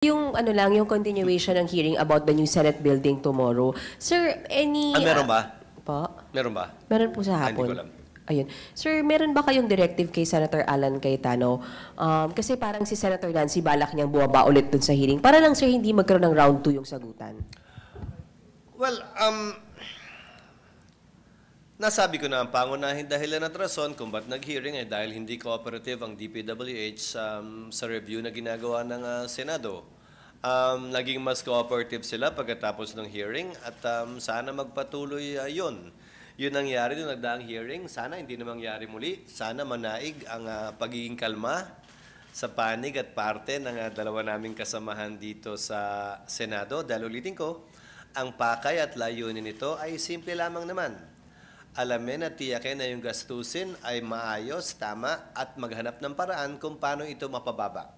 Yung ano lang, yung continuation ng hearing about the new Senate building tomorrow. Sir, Meron ba? Po? Meron ba? Meron po sa Hindi ko hapon. alam. Ayun. Sir, meron ba kayong directive kay Senator Alan Cayetano? Kasi parang si Senator Nancy balak niyang bumaba ulit dun sa hearing. Para lang sir, hindi magkaroon ng round 2 yung sagutan. Well, nasabi ko na ang pangunahing dahilan at rason kung ba't nag-hearing ay dahil hindi cooperative ang DPWH sa review na ginagawa ng Senado. Naging mas cooperative sila pagkatapos ng hearing at sana magpatuloy yun. Yun nangyari nung nagdaang hearing. Sana hindi na mangyari muli. Sana manaig ang pagiging kalma sa panig at parte ng dalawa naming kasamahan dito sa Senado. Dahil ulitin ko, ang pakay at layunin nito ay simple lamang naman. Alamin at tiyakin na yung gastusin ay maayos, tama at maghanap ng paraan kung paano ito mapababa.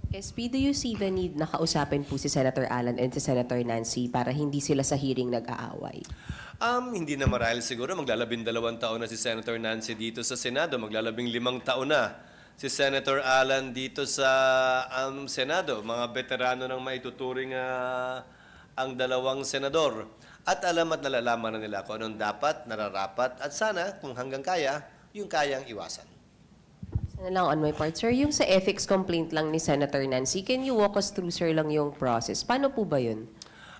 SP, do you see the need na kausapin po si Senator Alan and si Senator Nancy para hindi sila sa hearing nag-aaway? Hindi na marahil siguro. Maglalabing-2 taon na si Senator Nancy dito sa Senado. Maglalabing-5 taon na si Senator Alan dito sa Senado. Mga veterano ng maituturing ang dalawang senador. At alam at nalalaman na nila kung anong dapat, nararapat, at sana, kung hanggang kaya, yung kayang iwasan. Sana lang on my part, sir, yung sa ethics complaint lang ni Senator Nancy, can you walk us through, sir, lang yung process? Paano po ba yun?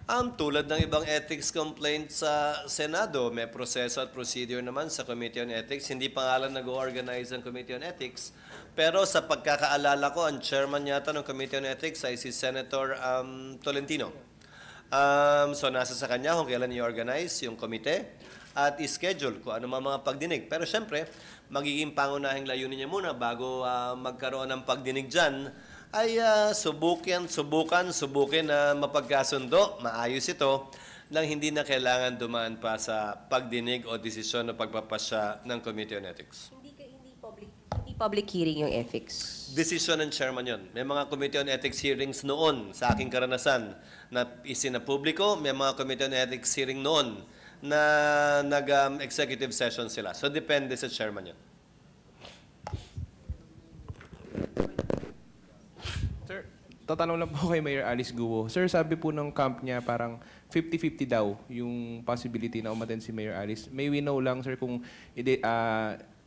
Tulad ng ibang ethics complaint sa Senado, may proseso at procedure naman sa Committee on Ethics. Hindi pangalan nag-organize ang Committee on Ethics. Pero sa pagkakaalala ko, ang chairman yata ng Committee on Ethics ay si Senator Tolentino. So nasa sa kanya kung kailan i-organize yung komite at i-schedule kung ano mga pagdinig. Pero syempre, magiging pangunahing layunin niya muna bago magkaroon ng pagdinig dyan ay subukin na mapagkasundo, maayos ito, nang hindi na kailangan dumaan pa sa pagdinig o desisyon o pagpapasya ng Committee on Ethics. Hindi public hearing yung ethics. Desisyon ng chairman yon. May mga Committee on Ethics hearings noon sa aking karanasan na isinapubliko, may mga Committee on Ethics hearing noon na nag-executive session sila. So depende sa chairman yon. Sir, tatanong lang po kay Mayor Alice Guo. Sir, sabi po ng camp niya parang 50-50 daw yung possibility na umattend si Mayor Alice. May we know lang, sir, kung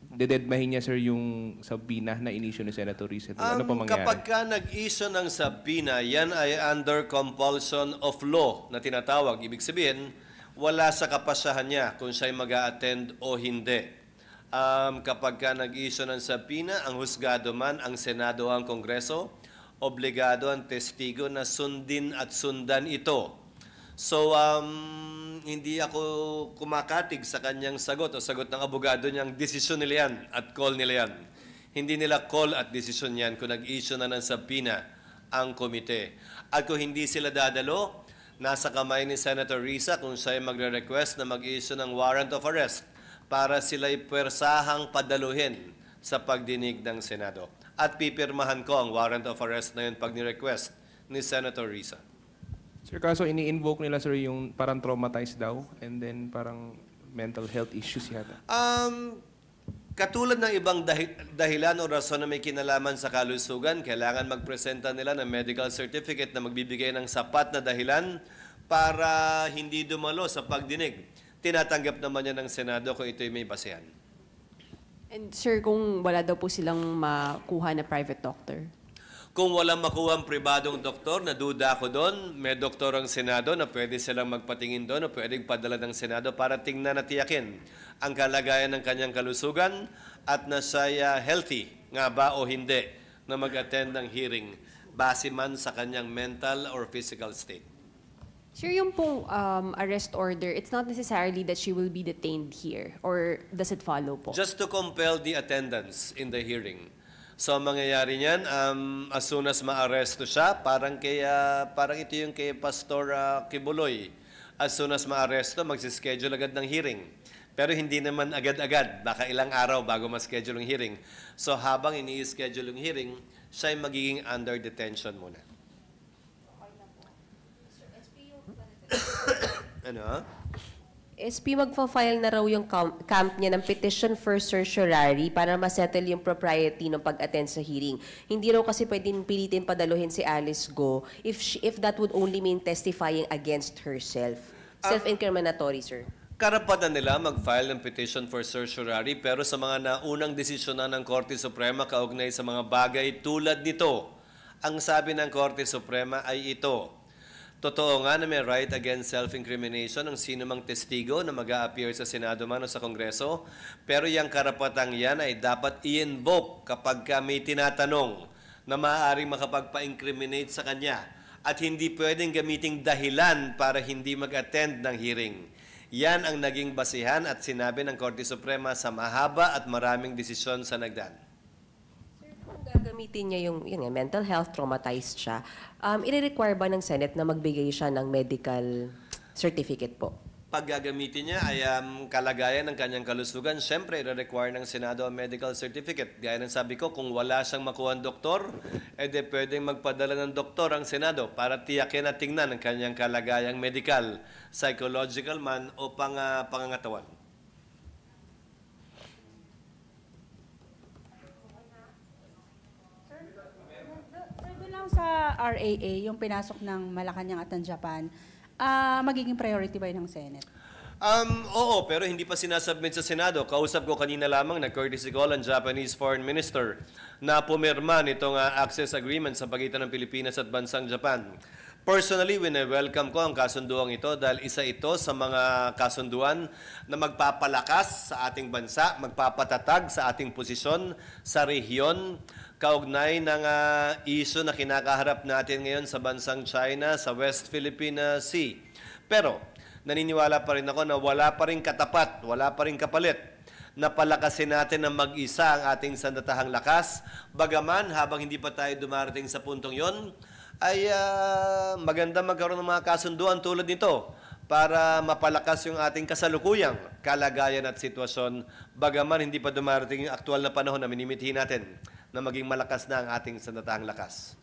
dededmahin niya, sir, yung subpoena na inisyo ni Senator Risa. Ano pa mangyari? Kapag ka nag-issue ng subpoena, yan ay under compulsion of law na tinatawag. Ibig sabihin, wala sa kapasahan niya kung siya'y mag-a-attend o hindi. Kapag ka nag-issue ng subpoena, ang husgado man, ang Senado o ang Kongreso, obligado ang testigo na sundin at sundan ito. So, hindi ako kumakatig sa kanyang sagot o sagot ng abogado niyang desisyon nila yan at call nila yan. Hindi nila call at desisyon yan kung nag-issue na ng subpoena ang komite. At kung hindi sila dadalo, nasa kamay ni Senator Risa kung siya ay magre-request na mag-issue ng warrant of arrest para sila'y pwersahang padaluhin sa pagdinig ng Senado. At pipirmahan ko ang warrant of arrest na yun pag ni-request ni Senator Risa. Sir, kaso ini-invoke nila, sir, yung parang traumatized daw and then parang mental health issues yata. Katulad ng ibang dahilan o rason na may kinalaman sa kalusugan, kailangan magpresenta nila ng medical certificate na magbibigay ng sapat na dahilan para hindi dumalo sa pagdinig. Tinatanggap naman yan ng Senado kung ito'y may basehan. And sir, kung wala daw po silang makuha na private doctor? Kung walang makuha ang pribadong doktor, naduda ako doon, may doktor ang Senado na pwede silang magpatingin doon o pwedeng padala ng Senado para tingnan at tiyakin ang kalagayan ng kanyang kalusugan at na siya healthy nga ba o hindi na mag-attend ng hearing base man sa kanyang mental or physical state. Sir, yung pong arrest order, it's not necessarily that she will be detained here or does it follow po? Just to compel the attendance in the hearing. So, ang mangyayari niyan, as soon as ma-arresto siya, parang ito yung kay Pastor Kibuloy. As soon as ma-arresto, magsischedule agad ng hearing. Pero hindi naman agad-agad, baka ilang araw bago ma-schedule ang hearing. So, habang ini-schedule yung hearing, siya ay magiging under detention muna. Ano? SP, magfa-file na raw yung camp niya ng petition for certiorari para masettle yung propriety ng pag-attend sa hearing. Hindi raw kasi pwedeng pilitin padaluhin si Alice Go if that would only mean testifying against herself. Self-incriminatory, sir. Karapatan nila mag-file ng petition for certiorari pero sa mga naunang desisyon na ng Korte Suprema kaugnay sa mga bagay tulad nito, ang sabi ng Korte Suprema ay ito. Totoo nga na may right against self-incrimination ang sino mang testigo na mag-a-appear sa Senado man o sa Kongreso, pero yung karapatang yan ay dapat i-invoke kapag may tinatanong na maaaring makapagpa-incriminate sa kanya at hindi pwedeng gamiting dahilan para hindi mag-attend ng hearing. Yan ang naging basihan at sinabi ng Korte Suprema sa mahaba at maraming desisyon sa nagdaan. Kung gagamitin niya yung yun nga, mental health, traumatized siya, i-require ba ng Senate na magbigay siya ng medical certificate po? Pag gagamitin niya ay kalagayan ng kanyang kalusugan, siyempre i-require ng Senado ang medical certificate. Gaya ng sabi ko, kung wala siyang makuha ng doktor, edi pwedeng magpadala ng doktor ang Senado para tiyakin at tingnan ang kanyang kalagayang medical, psychological man o pangangatawan. Sir, doon lang sa RAA, yung pinasok ng Malacanang at ng Japan, magiging priority ba yun ng Senate? Oo, pero hindi pa sinasubmit sa Senado. Kausap ko kanina lamang na courtesy call ang Japanese Foreign Minister na pumirma nitong access agreement sa pagitan ng Pilipinas at bansang Japan. Personally, wini-welcome ko ang kasunduang ito dahil isa ito sa mga kasunduan na magpapalakas sa ating bansa, magpapatatag sa ating posisyon sa rehiyon, kaugnay ng issue na kinakaharap natin ngayon sa bansang China, sa West Philippine Sea. Pero, naniniwala pa rin ako na wala pa rin katapat, wala pa rin kapalit na palakasin natin ng mag-isa ang ating sandatahang lakas. Bagaman, habang hindi pa tayo dumarating sa puntong yon, ay maganda magkaroon ng mga kasunduan tulad nito para mapalakas yung ating kasalukuyang kalagayan at sitwasyon. Bagaman, hindi pa dumarating yung aktual na panahon na minimithi natin na maging malakas na ang ating sandatahang lakas.